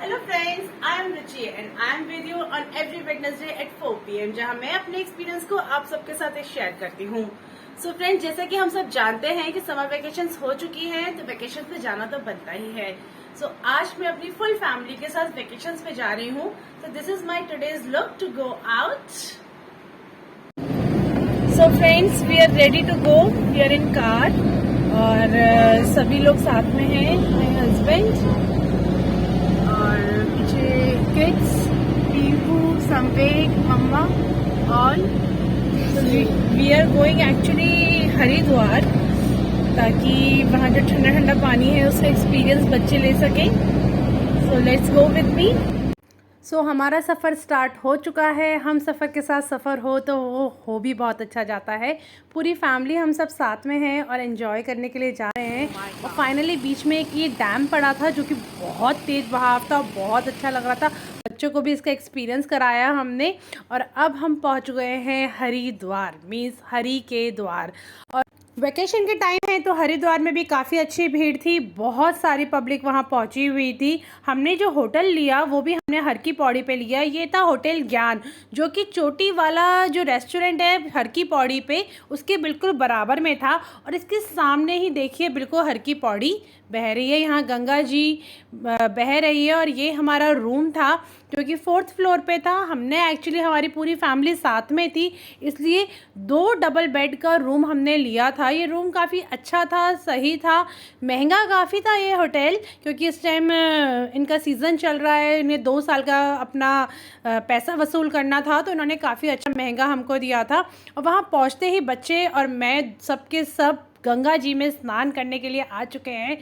Hello friends, I am Ruchi and I am with you on every Wednesday at 4 PM, जहां मैं अपने experience को आप सबके साथ शेयर करती हूँ। सो फ्रेंड्स, जैसा कि हम सब जानते हैं कि समर वेकेशंस हो चुकी हैं, तो वेकेशन पे जाना तो बनता ही है। सो आज मैं अपनी फुल फैमिली के साथ वेकेशंस पे जा रही हूँ। तो this is my today's look to go out. So friends, we are ready to go, we are in car और सभी लोग साथ में हैं, माई हस्बैंड और पीछे किड्स, पीहू, संवेद, मम्मा all. We are going actually Haridwar, ताकि वहाँ जो ठंडा ठंडा पानी है उसका एक्सपीरियंस बच्चे ले सकें। So let's go with me. सो हमारा सफ़र स्टार्ट हो चुका है। हम सफ़र के साथ सफ़र हो तो वो हो भी बहुत अच्छा जाता है। पूरी फैमिली हम सब साथ में हैं और एंजॉय करने के लिए जा रहे हैं। और फाइनली बीच में एक ये डैम पड़ा था जो कि बहुत तेज़ बहाव था, बहुत अच्छा लग रहा था। बच्चों को भी इसका एक्सपीरियंस कराया हमने। और अब हम पहुंच गए हैं हरिद्वार, मीन्स हरि के द्वार। और वैकेशन के टाइम है तो हरिद्वार में भी काफ़ी अच्छी भीड़ थी, बहुत सारी पब्लिक वहाँ पहुँची हुई थी। हमने जो होटल लिया वो भी हमने हर की पौड़ी पे लिया। ये था होटल ज्ञान, जो कि चोटी वाला जो रेस्टोरेंट है हर की पौड़ी पे, उसके बिल्कुल बराबर में था। और इसके सामने ही देखिए बिल्कुल हर की पौड़ी बह रही है, यहाँ गंगा जी बह रही है। और ये हमारा रूम था जो कि 4th फ्लोर पे था। हमने एक्चुअली हमारी पूरी फैमिली साथ में थी, इसलिए 2 डबल बेड का रूम हमने लिया था। ये रूम काफ़ी अच्छा था, सही था। महंगा काफ़ी था ये होटल, क्योंकि इस टाइम इनका सीज़न चल रहा है, इन्हें 2 साल का अपना पैसा वसूल करना था, तो इन्होंने काफ़ी अच्छा महंगा हमको दिया था। और वहाँ पहुँचते ही बच्चे और मैं सबके सब गंगा जी में स्नान करने के लिए आ चुके हैं।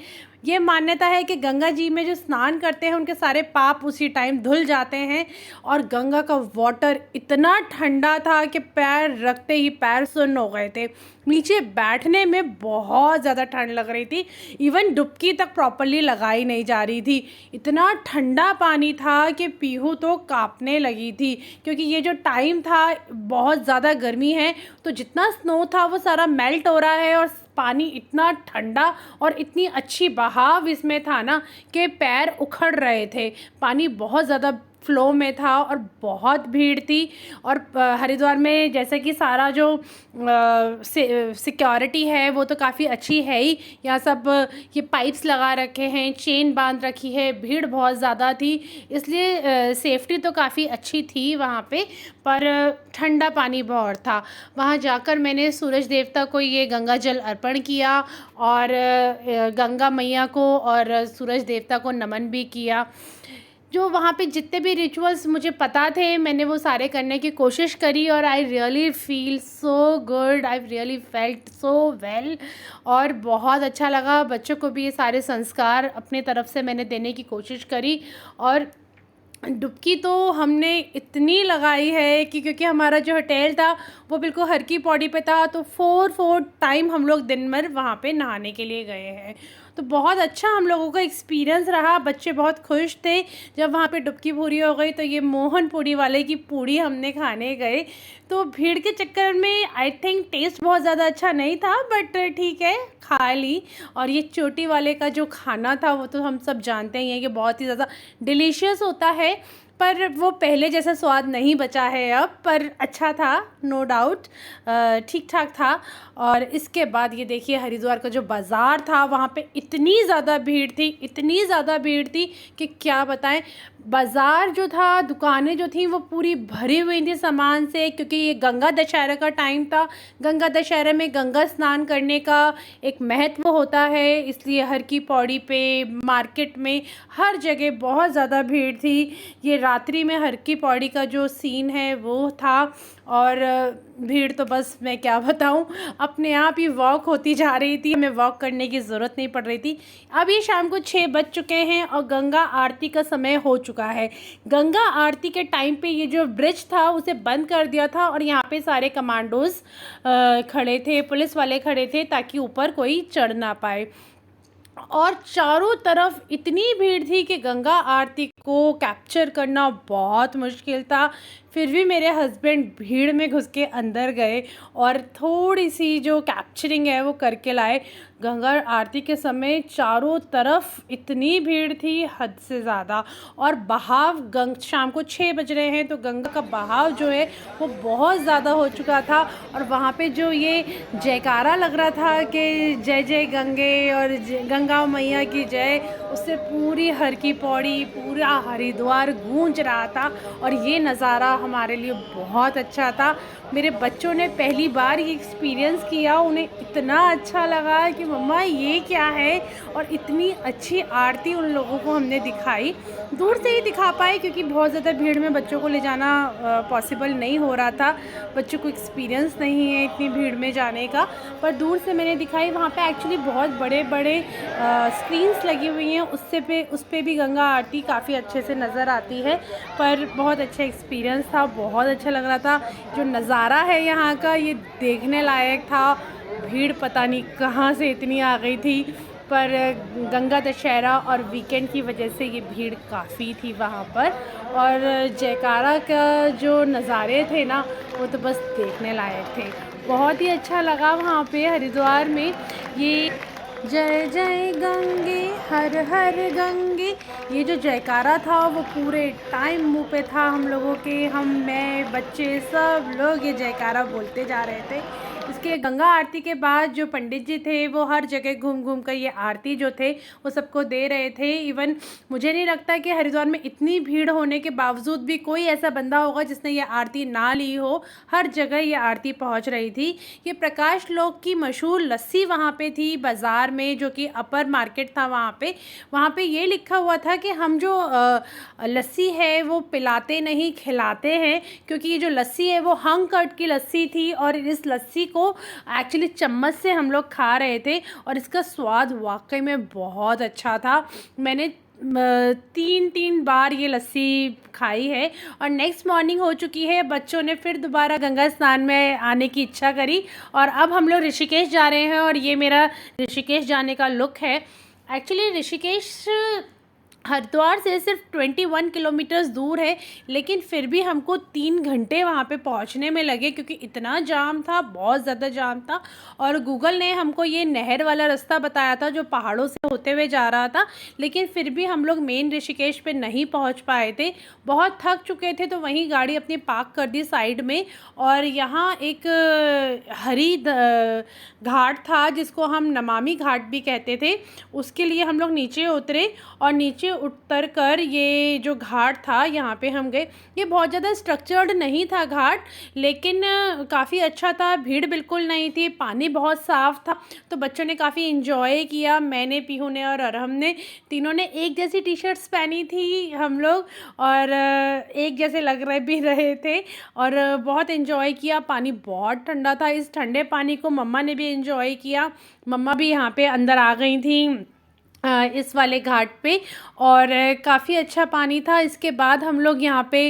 ये मान्यता है कि गंगा जी में जो स्नान करते हैं उनके सारे पाप उसी टाइम धुल जाते हैं। और गंगा का वाटर इतना ठंडा था कि पैर रखते ही पैर सुन्न हो गए थे। नीचे बैठने में बहुत ज़्यादा ठंड लग रही थी, इवन डुबकी तक प्रॉपरली लगाई नहीं जा रही थी। इतना ठंडा पानी था कि पीहू तो कांपने लगी थी, क्योंकि ये जो टाइम था बहुत ज़्यादा गर्मी है, तो जितना स्नो था वो सारा मेल्ट हो रहा है। और पानी इतना ठंडा और इतनी अच्छी बहाव इसमें था ना कि पैर उखड़ रहे थे। पानी बहुत ज़्यादा फ्लो में था और बहुत भीड़ थी। और हरिद्वार में जैसे कि सारा जो सिक्योरिटी है वो तो काफ़ी अच्छी है ही। यहाँ सब ये पाइप्स लगा रखे हैं, चेन बांध रखी है, भीड़ बहुत ज़्यादा थी, इसलिए सेफ्टी तो काफ़ी अच्छी थी वहाँ पे। पर ठंडा पानी बहुत था। वहाँ जाकर मैंने सूरज देवता को ये गंगा जल अर्पण किया और गंगा मैया को और सूरज देवता को नमन भी किया। जो वहाँ पे जितने भी रिचुअल्स मुझे पता थे मैंने वो सारे करने की कोशिश करी। और I really feel so good, I really felt so well. और बहुत अच्छा लगा। बच्चों को भी ये सारे संस्कार अपने तरफ से मैंने देने की कोशिश करी। और डुबकी तो हमने इतनी लगाई है कि क्योंकि हमारा जो होटल था वो बिल्कुल हर की पौड़ी पे था, तो 4 टाइम हम लोग दिन भर वहाँ पे नहाने के लिए गए हैं। तो बहुत अच्छा हम लोगों का एक्सपीरियंस रहा। बच्चे बहुत खुश थे जब वहाँ पे डुबकी पूरी हो गई। तो ये मोहन पूड़ी वाले की पूड़ी हमने खाने गए। तो भीड़ के चक्कर में आई थिंक टेस्ट बहुत ज़्यादा अच्छा नहीं था, बट ठीक है, खा ली। और ये चोटी वाले का जो खाना था वो तो हम सब जानते ही हैं कि बहुत ही ज़्यादा डिलीशियस होता है, पर वो पहले जैसा स्वाद नहीं बचा है अब। पर अच्छा था, नो डाउट, ठीक ठाक था। और इसके बाद ये देखिए हरिद्वार का जो बाज़ार था, वहाँ पे इतनी ज़्यादा भीड़ थी, इतनी ज़्यादा भीड़ थी कि क्या बताएं। बाज़ार जो था, दुकानें जो थी वो पूरी भरी हुई थी सामान से, क्योंकि ये गंगा दशहरा का टाइम था। गंगा दशहरा में गंगा स्नान करने का एक महत्व होता है, इसलिए हर की पौड़ी पे, मार्केट में, हर जगह बहुत ज़्यादा भीड़ थी। ये रात्रि में हर की पौड़ी का जो सीन है वो था। और भीड़ तो बस मैं क्या बताऊं, अपने आप ही वॉक होती जा रही थी, हमें वॉक करने की ज़रूरत नहीं पड़ रही थी। अब ये शाम को 6 बज चुके हैं और गंगा आरती का समय हो चुका है। गंगा आरती के टाइम पे ये जो ब्रिज था उसे बंद कर दिया था और यहाँ पे सारे कमांडोज खड़े थे, पुलिस वाले खड़े थे, ताकि ऊपर कोई चढ़ ना पाए। और चारों तरफ इतनी भीड़ थी कि गंगा आरती को कैप्चर करना बहुत मुश्किल था। फिर भी मेरे हस्बैंड भीड़ में घुस के अंदर गए और थोड़ी सी जो कैप्चरिंग है वो करके लाए। गंगा आरती के समय चारों तरफ इतनी भीड़ थी हद से ज़्यादा। और बहाव शाम को 6 बज रहे हैं तो गंगा का बहाव जो है वो बहुत ज़्यादा हो चुका था। और वहाँ पे जो ये जयकारा लग रहा था कि जय जय गंगे और गंगा मैया की जय, उससे पूरी हर की पौड़ी पूरा हरिद्वार गूंज रहा था। और ये नज़ारा हमारे लिए बहुत अच्छा था। मेरे बच्चों ने पहली बार ये एक्सपीरियंस किया, उन्हें इतना अच्छा लगा कि मम्मा ये क्या है। और इतनी अच्छी आरती उन लोगों को हमने दिखाई। दूर से ही दिखा पाए क्योंकि बहुत ज़्यादा भीड़ में बच्चों को ले जाना पॉसिबल नहीं हो रहा था। बच्चों को एक्सपीरियंस नहीं है इतनी भीड़ में जाने का, पर दूर से मैंने दिखाई। वहाँ पे एक्चुअली बहुत बड़े बड़े स्क्रीन्स लगी हुई हैं, उस पे भी गंगा आरती काफ़ी अच्छे से नज़र आती है। पर बहुत अच्छा एक्सपीरियंस था, बहुत अच्छा लग रहा था। जो नज़ारा है यहाँ का ये देखने लायक था। भीड़ पता नहीं कहाँ से इतनी आ गई थी, पर गंगा दशहरा और वीकेंड की वजह से ये भीड़ काफ़ी थी वहाँ पर। और जयकारा का जो नज़ारे थे ना वो तो बस देखने लायक थे। बहुत ही अच्छा लगा वहाँ पे हरिद्वार में। ये जय जय गंगे हर हर गंगे, ये जो जयकारा था वो पूरे टाइम मुँह पे था हम लोगों के। मैं बच्चे सब लोग ये जयकारा बोलते जा रहे थे। इसके गंगा आरती के बाद जो पंडित जी थे वो हर जगह घूम घूम कर ये आरती जो थे वो सबको दे रहे थे। इवन मुझे नहीं लगता कि हरिद्वार में इतनी भीड़ होने के बावजूद भी कोई ऐसा बंदा होगा जिसने ये आरती ना ली हो। हर जगह ये आरती पहुंच रही थी। ये प्रकाश लोक की मशहूर लस्सी वहाँ पे थी बाज़ार में, जो कि अपर मार्केट था वहाँ पे ये लिखा हुआ था कि हम जो लस्सी है वो पिलाते नहीं खिलाते हैं, क्योंकि ये जो लस्सी है वो हंग कर्ड की लस्सी थी। और इस लस्सी को एक्चुअली चम्मच से हम लोग खा रहे थे और इसका स्वाद वाकई में बहुत अच्छा था। मैंने 3 बार ये लस्सी खाई है। और नेक्स्ट मॉर्निंग हो चुकी है, बच्चों ने फिर दोबारा गंगा स्नान में आने की इच्छा करी और अब हम लोग ऋषिकेश जा रहे हैं। और ये मेरा ऋषिकेश जाने का लुक है। एक्चुअली ऋषिकेश हरिद्वार से सिर्फ 21 किलोमीटर्स दूर है, लेकिन फिर भी हमको 3 घंटे वहाँ पे पहुँचने में लगे क्योंकि इतना जाम था, बहुत ज़्यादा जाम था। और गूगल ने हमको ये नहर वाला रास्ता बताया था जो पहाड़ों से होते हुए जा रहा था, लेकिन फिर भी हम लोग मेन ऋषिकेश पे नहीं पहुँच पाए थे। बहुत थक चुके थे तो वहीं गाड़ी अपनी पार्क कर दी साइड में। और यहाँ एक हरी घाट था जिसको हम नमामि घाट भी कहते थे, उसके लिए हम लोग नीचे उतरे। और नीचे उतर कर ये जो घाट था यहाँ पे हम गए। ये बहुत ज़्यादा स्ट्रक्चर्ड नहीं था घाट, लेकिन काफ़ी अच्छा था। भीड़ बिल्कुल नहीं थी, पानी बहुत साफ़ था, तो बच्चों ने काफ़ी इन्जॉय किया। मैंने, पीहू ने और अरहम ने, तीनों ने एक जैसी टी शर्ट्स पहनी थी हम लोग, और एक जैसे लग रहे भी रहे थे और बहुत इन्जॉय किया। पानी बहुत ठंडा था, इस ठंडे पानी को मम्मा ने भी इन्जॉय किया। मम्मा भी यहाँ पे अंदर आ गई थी इस वाले घाट पे, और काफ़ी अच्छा पानी था। इसके बाद हम लोग यहाँ पे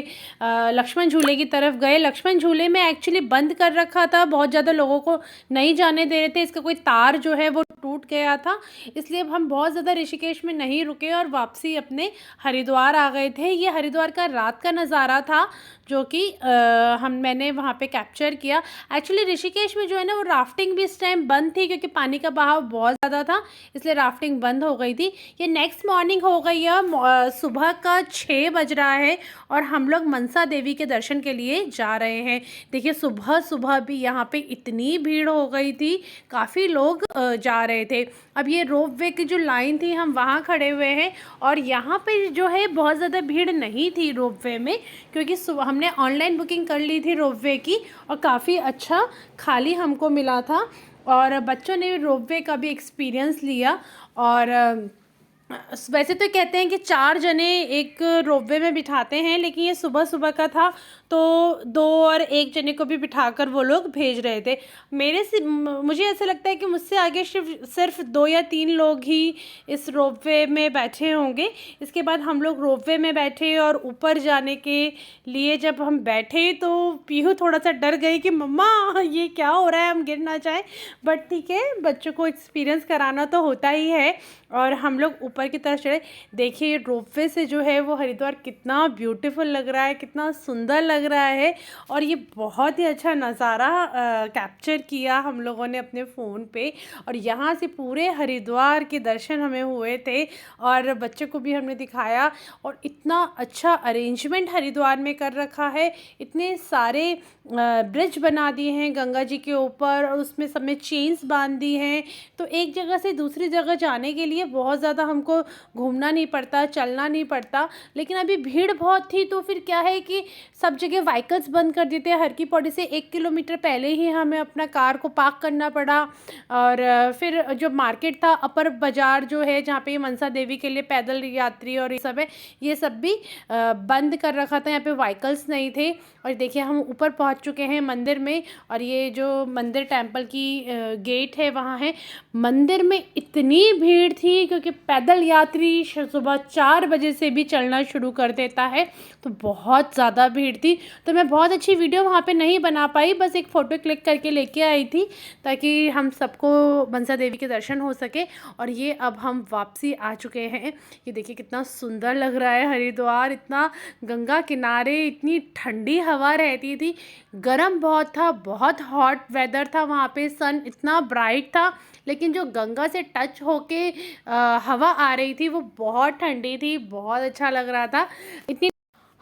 लक्ष्मण झूले की तरफ गए। लक्ष्मण झूले में एक्चुअली बंद कर रखा था, बहुत ज़्यादा लोगों को नहीं जाने दे रहे थे। इसका कोई तार जो है वो टूट गया था, इसलिए हम बहुत ज़्यादा ऋषिकेश में नहीं रुके और वापसी अपने हरिद्वार आ गए थे। ये हरिद्वार का रात का नज़ारा था जो कि मैंने वहाँ पे कैप्चर किया। एक्चुअली ऋषिकेश में जो है ना वो राफ्टिंग भी इस टाइम बंद थी क्योंकि पानी का बहाव बहुत ज़्यादा था, इसलिए राफ्टिंग बंद हो गई थी। ये नेक्स्ट मॉर्निंग हो गई है, सुबह का 6 बज रहा है और हम लोग मनसा देवी के दर्शन के लिए जा रहे हैं। देखिए सुबह सुबह भी यहाँ पे इतनी भीड़ हो गई थी, काफ़ी लोग जा रहे थे। अब ये रोप वे की जो लाइन थी हम वहाँ खड़े हुए हैं और यहाँ पे जो है बहुत ज़्यादा भीड़ नहीं थी रोप वे में, क्योंकि हमने ऑनलाइन बुकिंग कर ली थी रोप वे की और काफ़ी अच्छा खाली हमको मिला था। और बच्चों ने रोप वे का भी एक्सपीरियंस लिया। और वैसे तो कहते हैं कि 4 जने एक रोपवे में बिठाते हैं, लेकिन ये सुबह सुबह का था तो 2 और 1 जने को भी बिठाकर वो लोग भेज रहे थे। मुझे ऐसा लगता है कि मुझसे आगे सिर्फ 2 या 3 लोग ही इस रोपवे में बैठे होंगे। इसके बाद हम लोग रोपवे में बैठे और ऊपर जाने के लिए जब हम बैठे तो पीहू थोड़ा सा डर गई कि मम्मा ये क्या हो रहा है, हम गिर ना जाए। बट ठीक है, बच्चों को एक्सपीरियंस कराना तो होता ही है। और हम लोग ऊपर की तरफ चढ़े। देखिए ये रोपवे से जो है वो हरिद्वार कितना ब्यूटीफुल लग रहा है, कितना सुंदर लग रहा है। और ये बहुत ही अच्छा नज़ारा कैप्चर किया हम लोगों ने अपने फ़ोन पे। और यहाँ से पूरे हरिद्वार के दर्शन हमें हुए थे और बच्चे को भी हमने दिखाया। और इतना अच्छा अरेंजमेंट हरिद्वार में कर रखा है, इतने सारे ब्रिज बना दिए हैं गंगा जी के ऊपर और उसमें सब में चेन्स बांध दी हैं। तो एक जगह से दूसरी जगह जाने के लिए बहुत ज़्यादा हमको घूमना नहीं पड़ता, चलना नहीं पड़ता। लेकिन अभी भीड़ बहुत थी तो फिर क्या है कि सब जगह व्हीकल्स बंद कर देते हैं। हर की पौड़ी से 1 किलोमीटर पहले ही हमें अपना कार को पार्क करना पड़ा। और फिर जो मार्केट था अपर बाज़ार जो है जहाँ पे मनसा देवी के लिए पैदल यात्री और ये सब है, ये सब भी बंद कर रखा था। यहाँ पे व्हीकल्स नहीं थे। और देखिए हम ऊपर पहुँच चुके हैं मंदिर में। और ये जो मंदिर टेम्पल की गेट है वहाँ है। मंदिर में इतनी भीड़ थी क्योंकि पैदल यात्री सुबह 4 बजे से भी चलना शुरू कर देता है, तो बहुत ज़्यादा भीड़ थी। तो मैं बहुत अच्छी वीडियो वहाँ पे नहीं बना पाई, बस एक फ़ोटो क्लिक करके लेके आई थी ताकि हम सबको मनसा देवी के दर्शन हो सके। और ये अब हम वापसी आ चुके हैं। ये देखिए कितना सुंदर लग रहा है हरिद्वार, इतना गंगा किनारे, इतनी ठंडी हवा रहती थी। गर्म बहुत था, बहुत हॉट वेदर था वहाँ पे, सन इतना ब्राइट था। लेकिन जो गंगा से टच होके हवा आ रही थी वो बहुत ठंडी थी, बहुत अच्छा लग रहा था। इतनी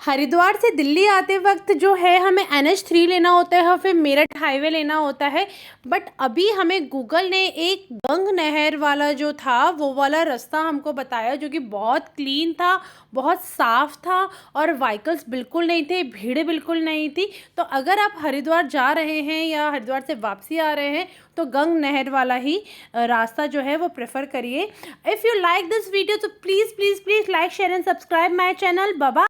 हरिद्वार से दिल्ली आते वक्त जो है हमें NH3 लेना होता है और फिर मेरठ हाईवे लेना होता है। बट अभी हमें गूगल ने एक गंग नहर वाला जो था वो वाला रास्ता हमको बताया, जो कि बहुत क्लीन था, बहुत साफ़ था और व्हीकल्स बिल्कुल नहीं थे, भीड़ बिल्कुल नहीं थी। तो अगर आप हरिद्वार जा रहे हैं या हरिद्वार से वापसी आ रहे हैं तो गंग नहर वाला ही रास्ता जो है वो प्रेफर करिए। If you like this video तो please please please like share and subscribe my channel. Baba.